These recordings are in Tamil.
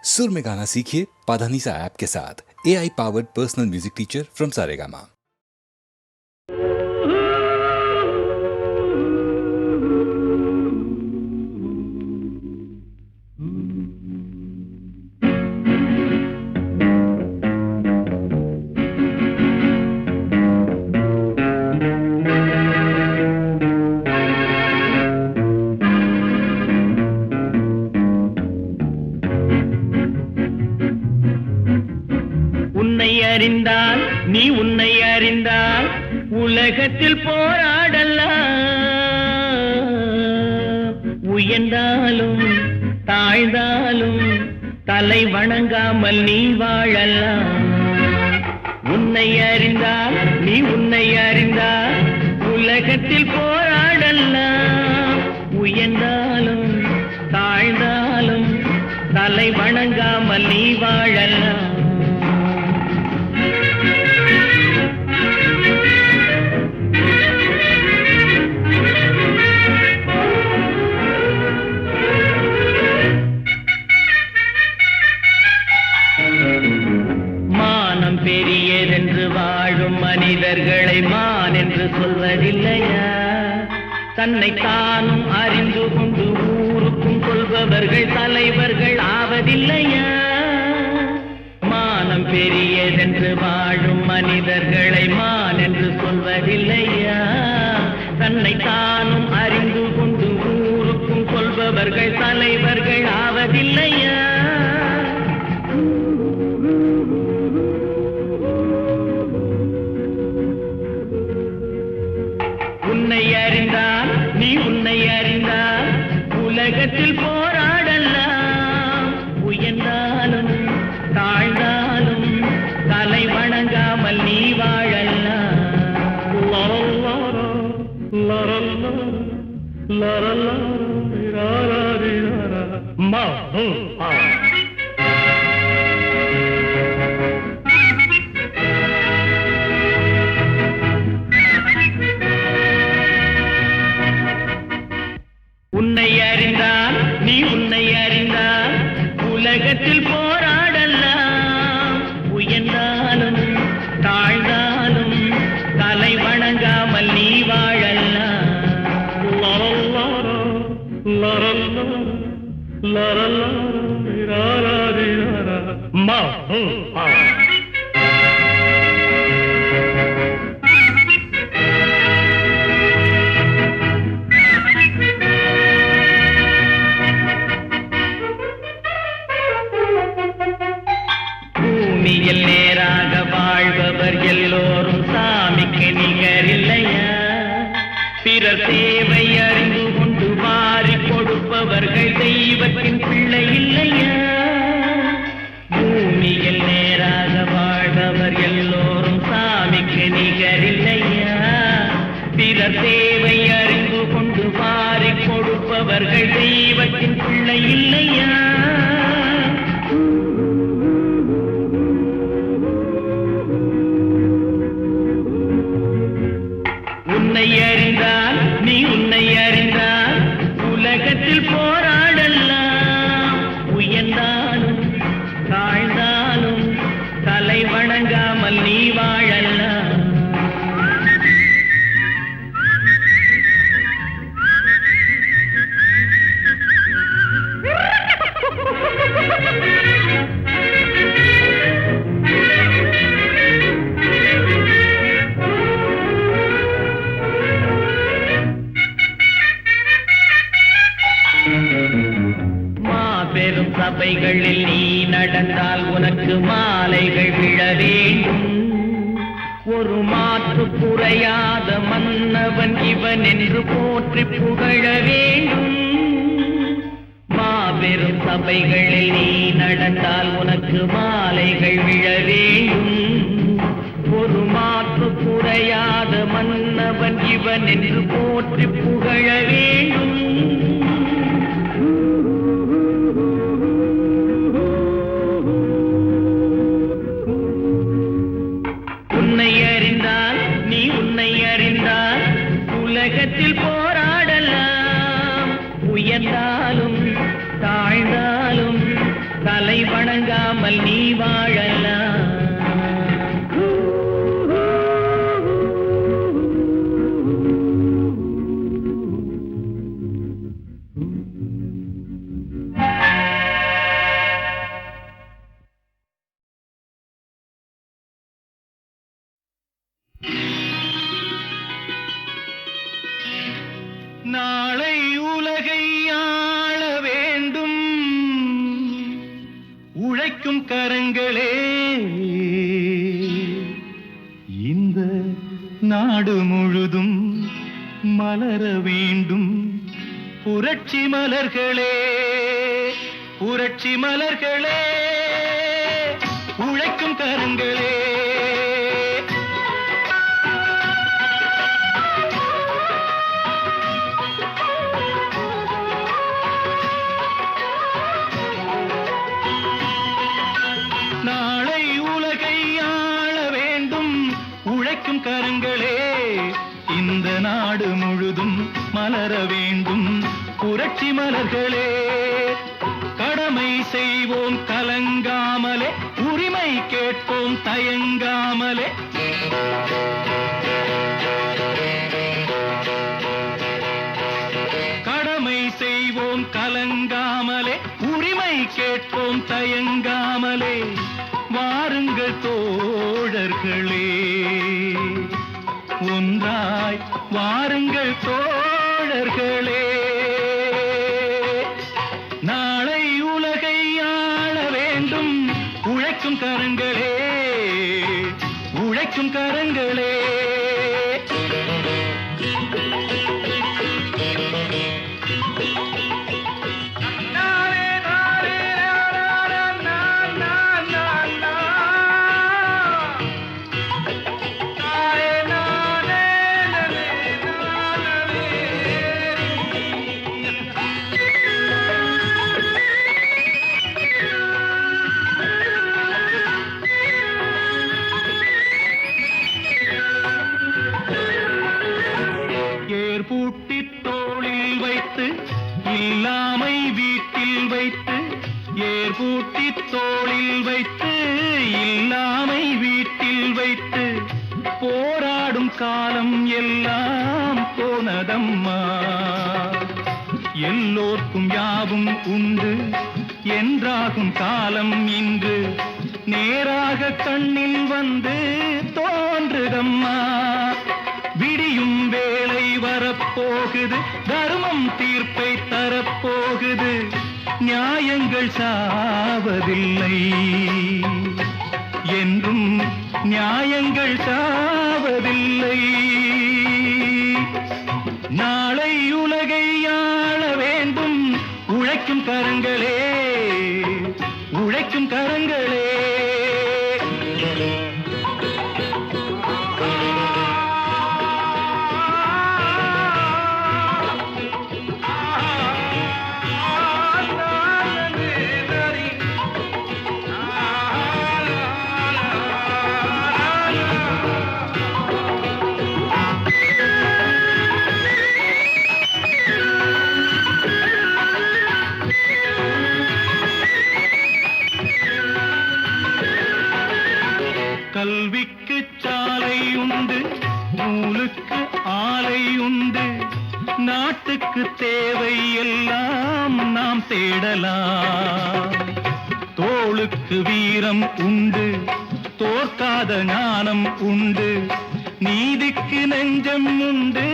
सुर में गाना सीखिए पाधानीसा ऐप के साथ। AI powered personal music teacher from Saregama. அறிந்தால் நீ உன்னை அறிந்தால் உலகத்தில் போராடலாம். உயர்ந்தாலும் தாழ்ந்தாலும் தலை வணங்காமல் நீ வாழலாம். உன்னை அறிந்தால் நீ உன்னை அறிந்தால் உலகத்தில் போராடலாம். உயர்ந்தாலும் தாழ்ந்தாலும் தலை வணங்காமல் நீ வாழலாம். பெரியதென்று வாழும் மனிதர்களை மான் என்று சொல்வதில்லையா? தன்னை தானும் அறிந்து கொண்டு ஊருக்கும் சொல்பவர்கள் தலைவர்கள் ஆவதில்லையா? மானம் பெரியதென்று வாழும் மனிதர்களை மான் என்று சொல்வதில்லையா? தன்னை தானும் அறிந்து கொண்டு ஊருக்கும் சொல்பவர்கள் தலைவர்கள் ஆவதில்லையா? உன்னை அறிந்தால் நீ உன்னை அறிந்தால் உலகத்தில் போராடலாம். உயர்ந்தாலும் தாழ்ந்தாலும் தலை வணங்காமல் நீ வாழலாம். உன்னை அறிந்தால் நீ உன்னை அறிந்தால் உலகத்தில் போராடலாம். உயர்ந்தாலும் தாழ்ந்தாலும் தலை வணங்காமல் நீ வாழலாம். பூமியில் நேராக வாழ்பவர் எல்லோரும் சாமிக்கு நிகரில்லையா? பிறர் தேவை அறிந்து கொண்டு வாரி கொடுப்பவர்கள் தெய்வத்தின் பிள்ளை இல்லையா? பூமியில் நேராக வாழ்பவர் எல்லோரும் சாமிக்கு நிகரில்லையா? பிறர் தேவை அறிந்து கொண்டு வாரி கொடுப்பவர்கள் தெய்வத்தின் பிள்ளை இல்லையா? உன்னை அறிந்தால் நீ உன்னை அறிந்தால் உலகத்தில் போராடலாம். உயர்ந்தாலும் தாழ்ந்தாலும் தலை வணங்காமல் நீ வாழலாம். மாபெரும் சபைகளில் நீ நடந்தால் உனக்கு மாலைகள் விழ வேண்டும். ஒரு மாற்று குறையாத மன்னவன் இவன் என்று போற்றி புகழ வேண்டும். மாபெரும் சபைகளில் நீ நடந்தால் உனக்கு மாலைகள் விழ வேண்டும். ஒரு மாற்று குறையாத மன்னவன் இவன் என்று போற்றி புகழ வேண்டும். உன்னை அறிந்தால் நீ உன்னை அறிந்தால் உலகத்தில் போராடலாம். உயர்ந்தாலும் தாழ்ந்தாலும் தலை வணங்காமல் நீ வாழலாம். நாளை உலகை ஆள வேண்டும் உழைக்கும் கரங்களே, இந்த நாடு முழுதும் மலர வேண்டும் புரட்சி மலர்களே, புரட்சி மலர்களே, உழைக்கும் கரங்களே. கரங்களே, இந்த நாடு முழுதும் மலர வேண்டும் புரட்சி மலர்களே. கடமை செய்வோம் கலங்காமலே, உரிமை கேட்போம் தயங்காமலே. கடமை செய்வோம் கலங்காமலே, உரிமை கேட்போம் தயங்காமலே. வாருங்கள் தோழர்களே, ஒன்றாய் வாருங்கள் தோழர்களே. நாளை உலகை ஆள வேண்டும் உழைக்கும் கரங்களே, உழைக்கும் கரங்களே. பூட்டி தோளில் வைத்து இல்லாமை வீட்டில் வைத்து, ஏர் பூட்டி தோளில் வைத்து இல்லாமை வீட்டில் வைத்து, போராடும் காலம் எல்லாம் போனதம்மா. எல்லோர்க்கும் யாவும் உண்டு என்றாகும் காலம் இன்று நேராக கண்ணில் வந்து தோன்றுதம்மா. விடியும் வேளை வரப்போகுது, தர்மம் தீர்ப்பை தரப்போகுது, நியாயங்கள் சாவதில்லை என்றும் நியாயங்கள் சாவதில்லை. நாளை உலகை ஆள வேண்டும் உழைக்கும் கரங்களே, உழைக்கும் கரங்களே. கல்விக்கு சாலை உண்டு, நூலுக்கு ஆலை உண்டு, நாட்டுக்கு தேவை எல்லாம் நாம் தேடலாம். தோளுக்கு வீரம் உண்டு, தோற்காத ஞானம் உண்டு, நீதிக்கு நெஞ்சம் உண்டு,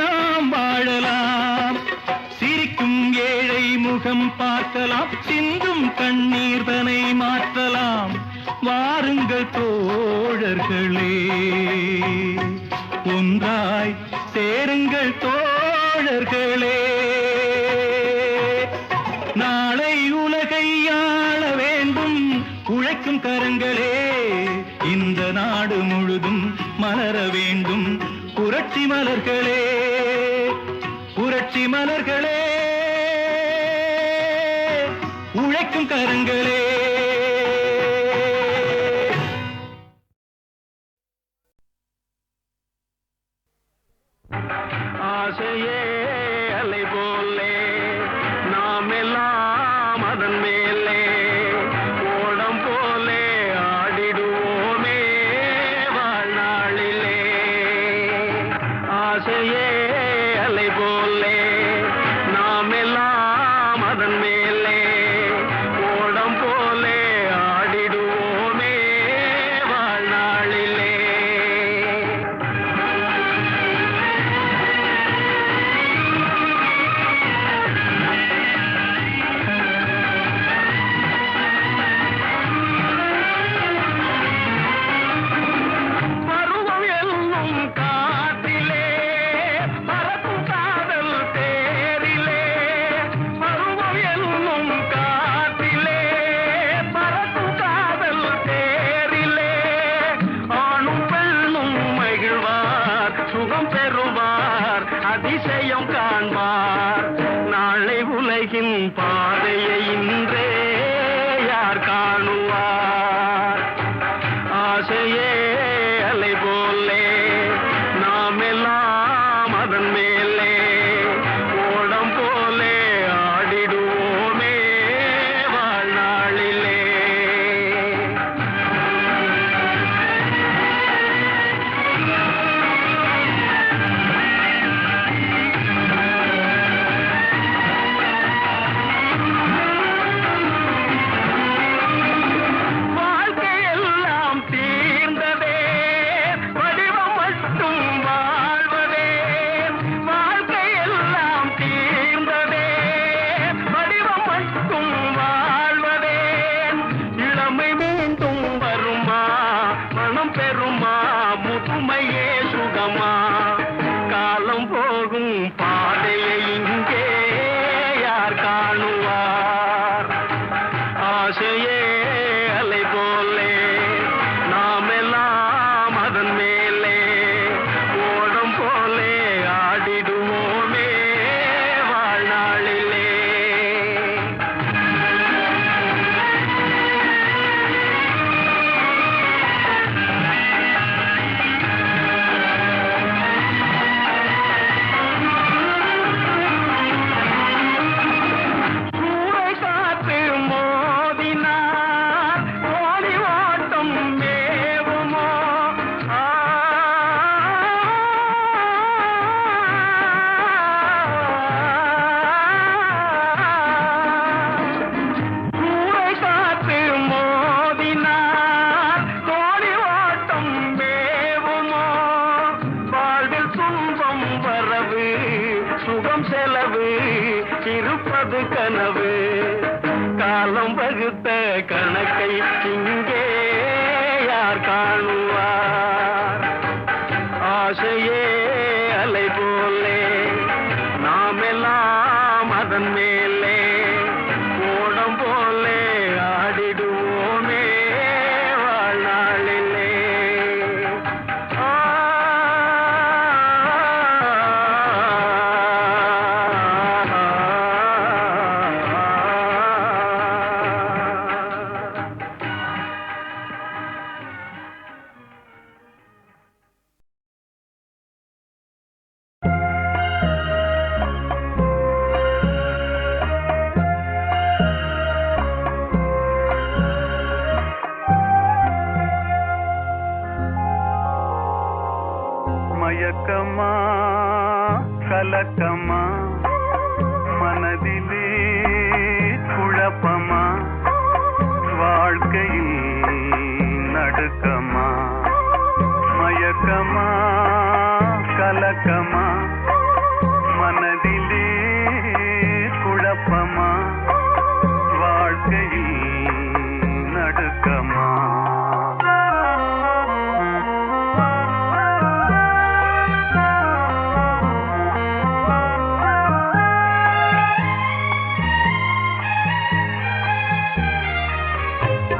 நாம் வாழலாம். சிரிக்கும் ஏழை முகம் பார்க்கலாம், சிந்தும் கண்ணீர் தனை மாற்றலாம். வாருங்கள் தோழர்களே, ஒன்றாய் சேருங்கள் தோழர்களே. நாளை உலகை ஆள வேண்டும் உழைக்கும் கரங்களே, இந்த நாடு முழுதும் மலர வேண்டும் புரட்சி மலர்களே, புரட்சி மலர்களே, உழைக்கும் கரங்களே. ஆசையே அலை போலே நாம் எல்லாம் அதன் மேலே யார் காணுவார் ஆசையே அலை போலே நாம் எல்லாம் அதன் மேலே ஓடம் போலே ஆடிடுவோமே வாழ்நாளிலே வாழ்க்கையெல்லாம் தீர்ந்ததே வடிவம் மட்டும் வாழ்வதே வாழ்க்கையெல்லாம் தீர்ந்ததே வடிவம் மட்டும் வாழ்வதே இளமை மீண்டும் வருமா மனம் பெறுமா முதுமையே சுகமா காலம் போகும் பாதையை இங்கே யார் காணுவார் ஆசையே அலை போலே நாம் எல்லாம் அதன் மேலே ஓடம் போலே ஆடிடுவோமே வாழ்நாளிலே கூரை காற்று மோதினார் ஓடி ஓட்டம் மேவுமோ கூரை காற்று மோதினார் ஓடி ஓட்டம் மேவுமோ வாழ்வில் துன்பம் வரவு சுகம் செலவு இருப்பது கனவு காலம் வகுத்த கணக்கை இங்கே யார் காணுவார் ஆசையே அலை போலே நாம் எல்லாம் அதன் மேலே ஓடம் போலே ஆடிடுவோமே வாழ்நாளிலே மயக்கமா கலக்கமா மனதிலே குழப்பமா வாழ்க்கையில் நடுக்கமா மயக்கமா கலக்கமா மனதிலே குழப்பமா வாழ்க்கையில் நடுக்கமா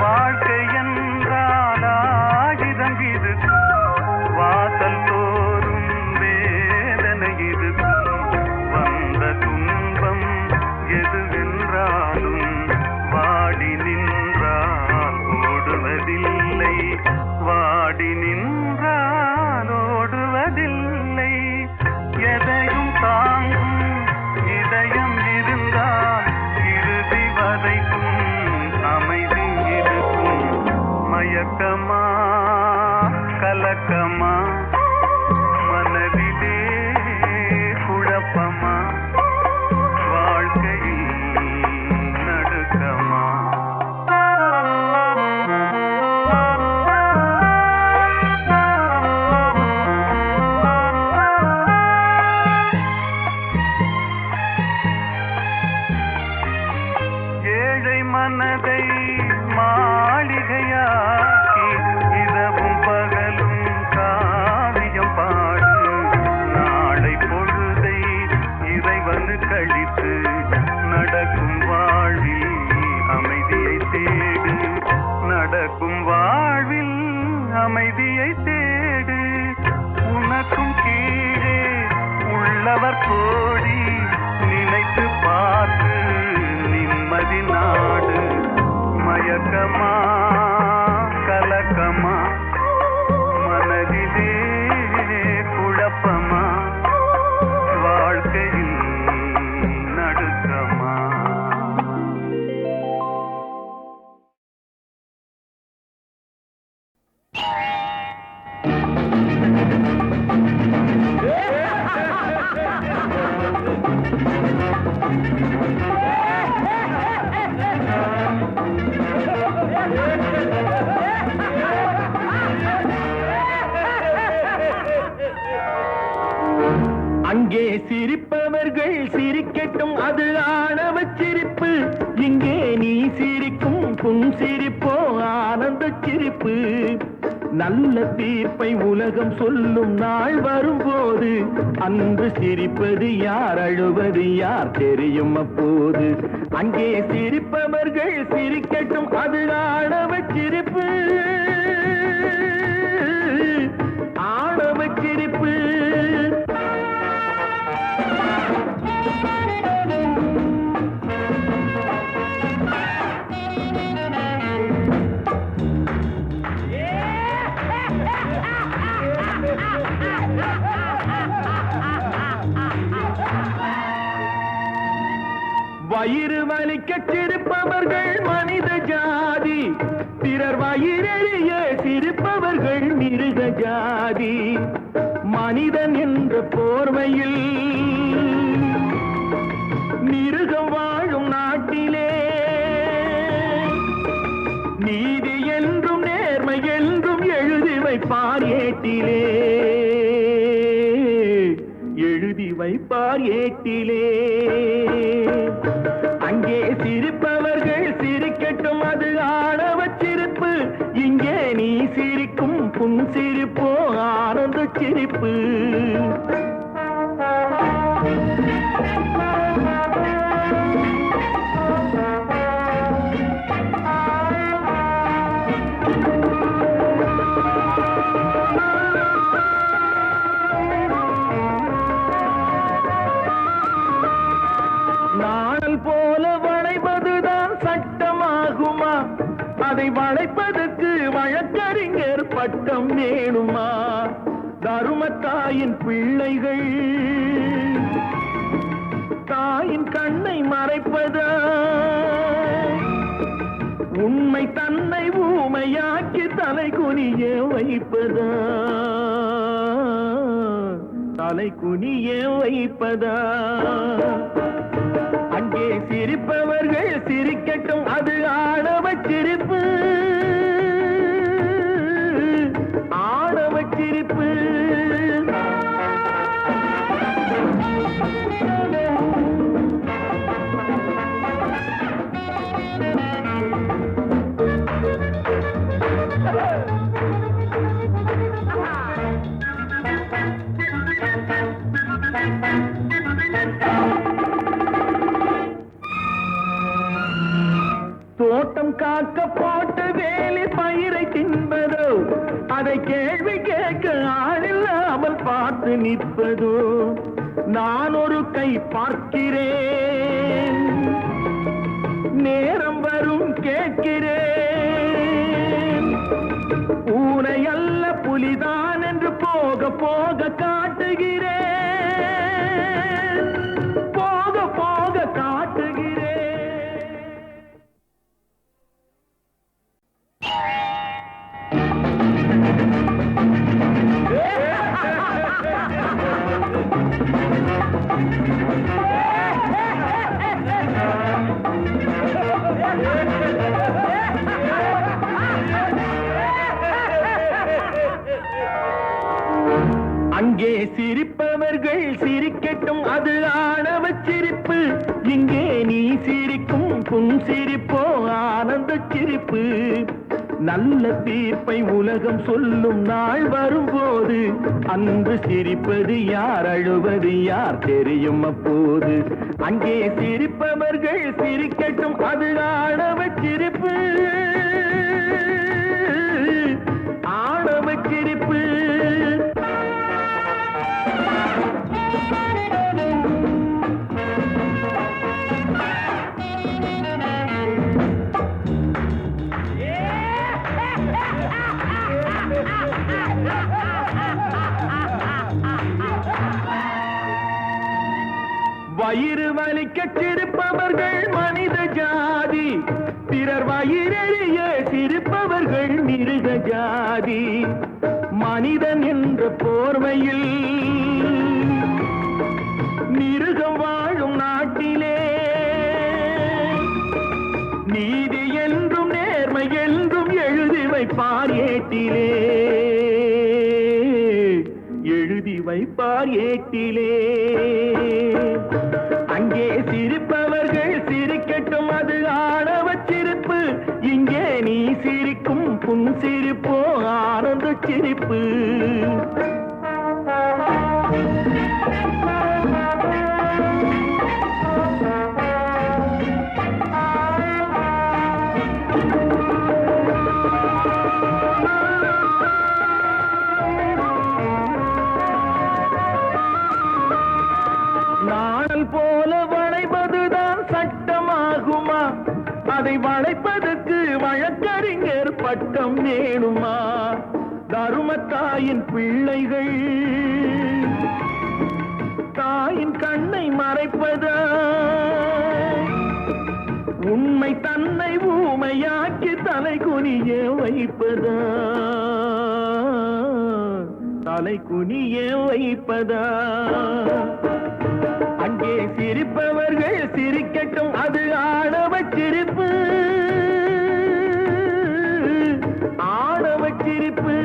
வாழ்க்கை என்றால் ஆயுதம் இது வாசல் தோறும் வேதனை இது வந்த துன்பம் எதுவென்றாலும் வாடி நின்றால் ஓடுவதில்லை வாடி நின்றால் ஓடுவதில்லை எதையும் தாங்கும் இதயம் இருந்தால் இறுதி வரைக்கும் அமைதி இருக்கும் மயக்கமா கலக்கமா மனதிலே குழப்பமா வாழ்க்கையில் நடுக்கமா ஏழை மனதை மாளிகையாக்கி இரவும் பகலும் காவியம் பாடு நாளை பொழுதை இறைவனு கழித்து நடக்கும் வாழ்வில் அமைதியை தேடு நடக்கும் வாழ்வில் அமைதியை தேடு உனக்கும் கீழே உள்ளவர் கோடி நினைத்து பார்த்து நிம்மதி நாடு மய மயக்கமா கலக்கமா மனதிலே குழப்பமா வாழ்க்கையில் நடுக்கமா அங்கே சிரிப்பவர்கள் சிரிக்கட்டும், அது ஆணவ சிரிப்பு. இங்கே நீ சிரிக்கும் புன்சிரிப்போ ஆனந்த சிரிப்பு. நல்ல தீர்ப்பை உலகம் சொல்லும் நாள் வரும்போது அன்று சிரிப்பது யார், அழுவது யார் தெரியும் அப்போது. அங்கே சிரிப்பவர்கள் சிரிக்கட்டும், அது ஆணவ சிரிப்பு, ஆணவ சிரிப்பு. வயிறு வலிக்க சிரிப்பவர்கள் மனித ஜாதி, பிறர் வயிறெறிய சிரிப்பவர்கள் மிருக ஜாதி. மனிதன் என்ற போர்வையில் மிருகம் வாழும் நாட்டிலே நீதி என்றும் நேர்மை என்றும் எழுதி வைப்பார் ஏட்டிலே, எழுதி வைப்பார் ஏட்டிலே. அங்கே சிரிப்பவர்கள் சிரிக்கட்டும், அது ஆணவ சிரிப்பு. இங்கே நீ சிரிக்கும் புன்சிரிப்போ ஆனந்த சிரிப்பு. நாணல் போல வளைப்பதுதான் சட்டமாகுமா? அதை வளைப்பதற்கு வழக்கறிஞர் பட்டம் வேணுமா? தருமத்தாயின் பிள்ளைகள் தாயின் கண்ணை மறைப்பதா? உண்மை தன்னை ஊமையாக்கி தலை குனிய வைப்பதா? தலை குனிய வைப்பதா? அங்கே சிரிப்பவர்கள் சிரிக்கட்டும், அது ஆணவ சிரிப்பு, ஆணவ சிரிப்பு. தோட்டம் காக்க போட்ட வேலி பயிரை தின்பதோ, அதை கேள்வி கேட்க ஆளில்லாமல் பார்த்து நிற்பதோ? நான் ஒரு கை பார்க்கிறேன், நேரம் வரும் கேட்கிறேன். பூனை அல்ல புலிதான் என்று போக போக காட்டுகிறேன், போக போக காட்டுகிறேன். அங்கே சிரிப்பவர்கள் சிரிக்கட்டும், அது ஆணவ சிரிப்பு. இங்கே நீ சிரிக்கும் புன்சிரிப்போ ஆனந்த சிரிப்பு. நல்ல தீர்ப்பை உலகம் சொல்லும் நாள் வரும்போது அன்று சிரிப்பது யார், அழுவது யார் தெரியும் அப்போது. அங்கே சிரிப்பவர்கள் சிரிக்கட்டும், அது ஆணவ சிரிப்பு, ஆணவ சிரிப்பு. வயிறு வலிக்க சிரிப்பவர்கள் மனித ஜாதி, பிறர் வயிறெறிய சிரிப்பவர்கள் மிருக ஜாதி. மனிதன் என்ற போர்வையில் மிருகம் வாழும் நாட்டிலே நீதி என்றும் நேர்மை என்றும் எழுதி வைப்பார் ஏட்டிலே, எழுதி வைப்பார் ஏட்டிலே. அங்கே சிரிப்பவர்கள் சிரிக்கட்டும், அது ஆணவச் சிரிப்பு. இங்கே நீ சிரிக்கும் புன் சிரிப்போ ஆனந்த சிரிப்பு. நாணல் போல வளைப்பதுதான் சட்டமாகுமா? அதை வளைப்பதற்கு வழக்கறிஞர் பட்டம் வேணுமா? தருமத்தாயின் பிள்ளைகள் தாயின் கண்ணை மறைப்பதா? உண்மை தன்னை ஊமையாக்கி தலை குனிய வைப்பதா? தலை குனிய வைப்பதா? அங்கே சிரிப்பவர்கள் சிரிக்கட்டும், அது ஆணவச் சிரிப்பு, ஆணவச் சிரிப்பு.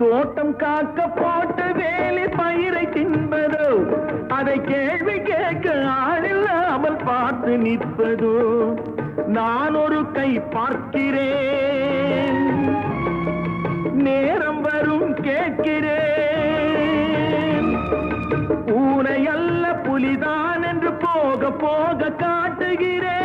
தோட்டம் காக்க போட்டு வேலி பயிரை தின்பதோ, அதை கேள்வி கேட்க ஆளில்லாமல் பார்த்து நிற்பதோ? நான் ஒரு கை பார்க்கிறேன், நேரம் வரும் கேட்கிறேன். பூனை அல்ல புலிதான் என்று போக போக காட்டுகிறேன்.